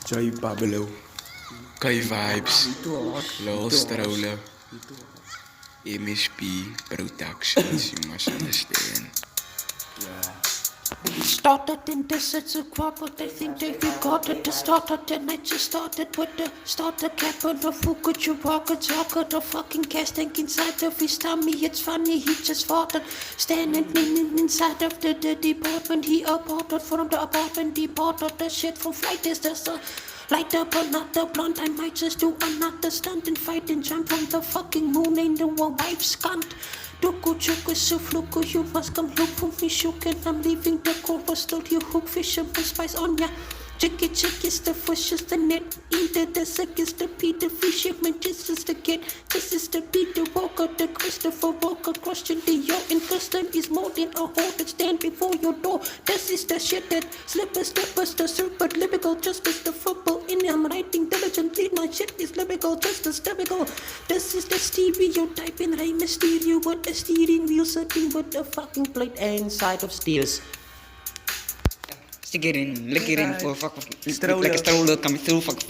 Joy Pablo. Kai Vibes, Itu hot. Lol Stroller, Itu hot. MSP Productions, you must understand. Started in this, it's a crop, but they think that you got it. The started, and I just started with the starter cap on the Fuku, you rocket, the fucking gas tank inside of his tummy. It's funny, he just farted. Standing inside of the department, he aborted from the apartment, deported the shit from flight. Is this a light up another blunt? I might just do another stunt and fight and jump from the fucking moon into a wife's cunt. Duku chuku so fluku, you must come look for me shuken. I'm leaving the cover, still you hook fish and spice on ya. Chicky is the fish, is the net. Either the sick is the Peter fisherman, this is the kid. This is the Peter Walker, the Christopher Walker. Question the your in custom is more than a hole that stand before your door. This is the shit that slippers, the serpent, lyrical justice, the football. In I'm writing diligently, my shit is lyrical justice, typical. This is the stereotype in Rey Mysterio with the steering wheel sitting with the fucking plate inside of steels. Stick it in, lick it in for fuck Stroller. like a stroller coming through, fuck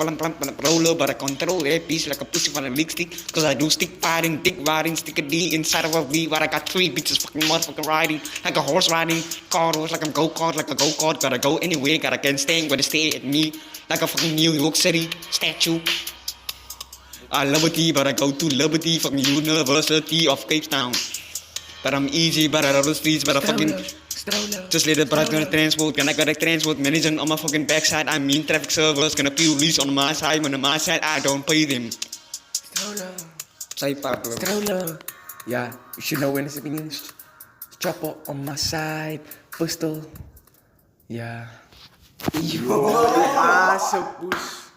roller, but I control a piece like a pussy for a big stick. Cause I do stick fighting, dick riding, stick a D inside of a V, where I got 3 bitches fucking motherfucking riding, like a horse riding, car horse like I'm go-kart, like a go-kart, gotta go anywhere, gotta get staying where they stay at me, like a fucking New York City statue. I Liberty, but I go to Liberty, fucking University of Cape Town. But I'm easy, but I love the streets, but I fucking just later, but I'm gonna transport, gonna transport managing on my fucking backside. I mean traffic servers, gonna police on my side, when on my side I don't pay them. Say Pablo. Stroller. Yeah, you should know when it's finished. Chopper on my side, pistol. Yeah. Yo, so push.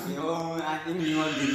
Yo, I think you are the